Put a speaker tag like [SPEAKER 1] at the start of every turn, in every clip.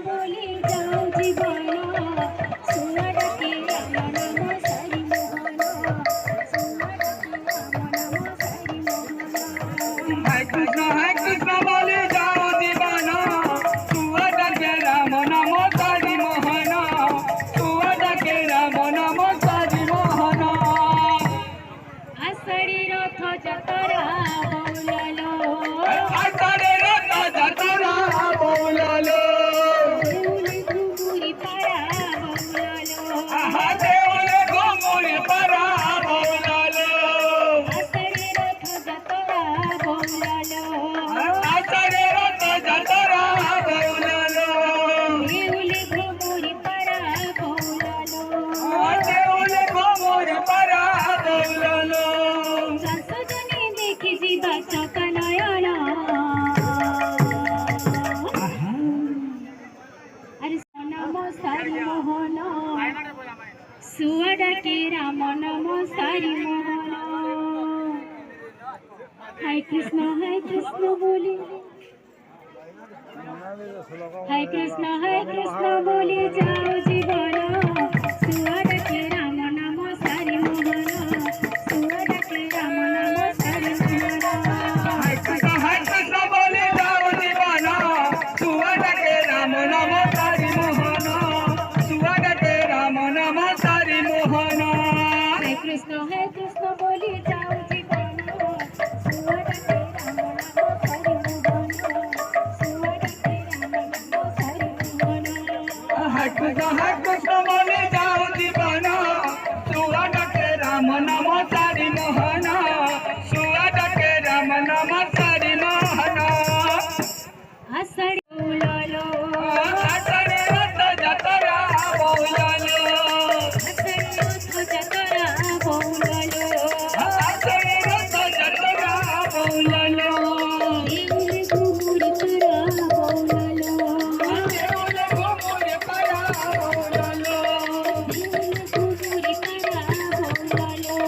[SPEAKER 1] बोली जाओ जीवाना सुवड़ के राम नाम सारी मोहना सुवड़ के राम नाम सारी मोहना
[SPEAKER 2] है कृष्ण बोले जाओ दीवाना सुवड़ के राम नाम सारी मोहना सुवड़ के राम नाम सारी मोहना
[SPEAKER 1] आषाढ़ी रथ जतरा बौलालो
[SPEAKER 2] आषाढ़ी रथ जतरा बौलालो
[SPEAKER 1] देउले घुमुरी पारा बौलालो
[SPEAKER 2] आहा देउले घुमुरी पारा बौलालो
[SPEAKER 1] आषाढ़ी रथ जतरा बौलालो
[SPEAKER 2] आषाढ़ी रथ जतरा बौलालो
[SPEAKER 1] देउले घुमुरी पारा बौलालो
[SPEAKER 2] देउले घुमुरी पारा बौलालो
[SPEAKER 1] संसजने देखी जीवा चका नयना अरे नम सारी मोहन सुवड़ के राम नम सारी मोहन हाय कृष्ण बोले हाय कृष्ण बोले जाओ जीवाना सुवड़ के राम नाम सारी मोहना सुवड़ के राम नाम सारी मोहना
[SPEAKER 2] है कृष्ण बोले जाओ दीवाना सुवड़ के राम नाम सारी मोहना सुवड़ के राम नाम सारी मोहना
[SPEAKER 1] हाय कृष्ण बोले जाओ जीवाना सुवड़ के राम नाम सारी मोहना सुवड़ के राम नाम सारी मोहना
[SPEAKER 2] है कृष्ण बोले जाओ दीवाना सुवड़ के राम नाम सारी मोहना सुवड़ के राम नाम सारी मोहना
[SPEAKER 1] आषाढ़ी बोलालो
[SPEAKER 2] आषाढ़ी रथ जतरा बौलालो
[SPEAKER 1] आषाढ़ी रथ जतरा बौलालो
[SPEAKER 2] आषाढ़ी रथ जतरा बौलालो
[SPEAKER 1] देउले घुमुरी पारा बौलालो
[SPEAKER 2] देउले घुमुरी पारा बौलालो
[SPEAKER 1] देउले घुमुरी पारा बौलालो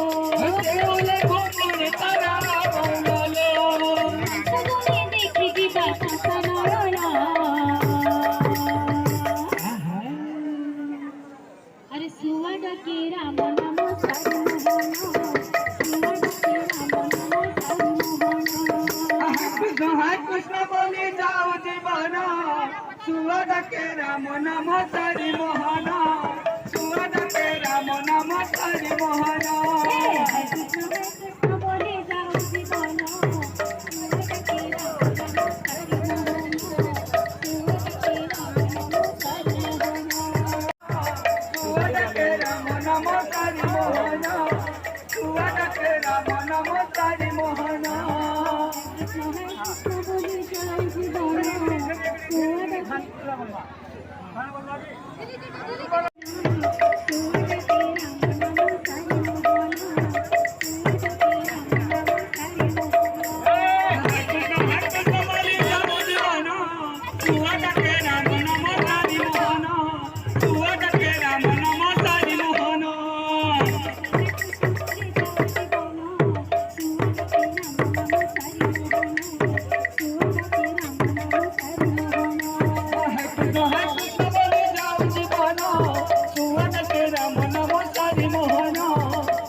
[SPEAKER 2] देउले घुमुरी पारा बौलालो
[SPEAKER 1] सजने देखी जीवा चका नयना अरे सुवड़ के राम नाम सारी मोहना सुवड़ के राम नाम सारी मोहना
[SPEAKER 2] है कृष्ण बोले जाओ दीवाना सुवड़ के राम नाम सारी मोहना सुवड़ के राम नाम सारी मोहना
[SPEAKER 1] कृष्ण बोले जाओ जीवाना सुवड़ के राम नाम सारी मोहना सुवड़ के राम नाम सारी मोहना
[SPEAKER 2] सुवड़ के राम नाम सारी मोहना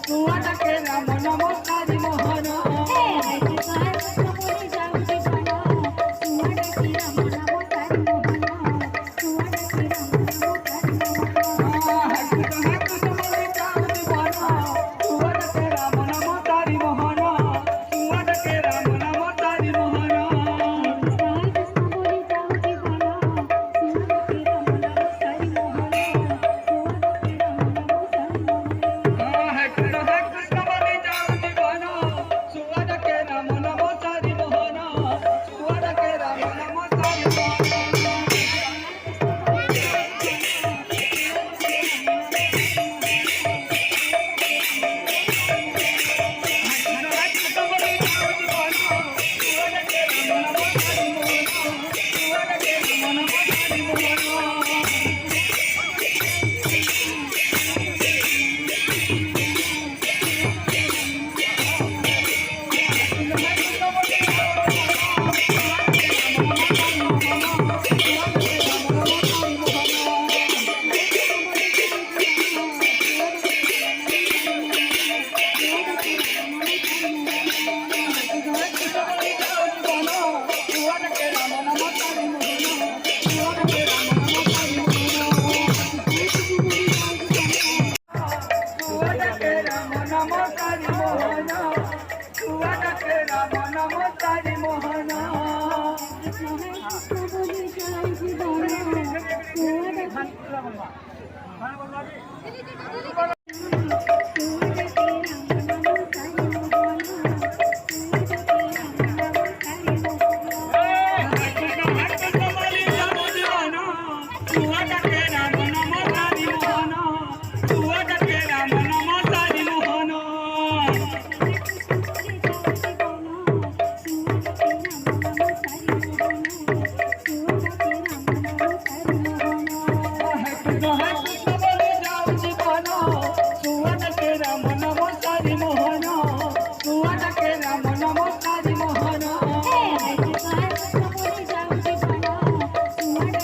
[SPEAKER 2] सुवड़ के राम नाम सारी मोहना
[SPEAKER 1] कृष्ण बोले जाओ जीवाना सुवड़ Hey,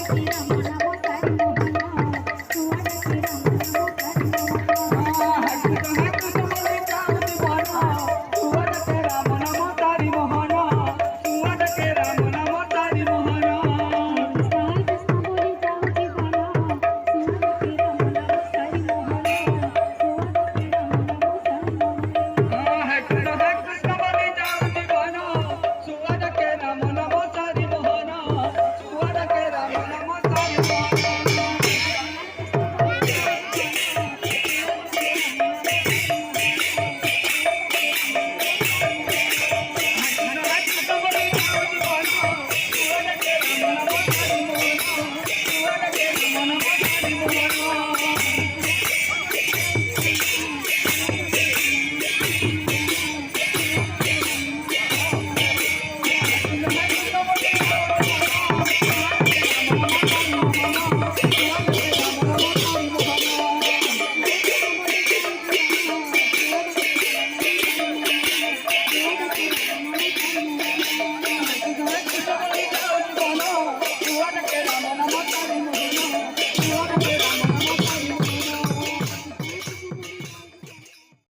[SPEAKER 1] I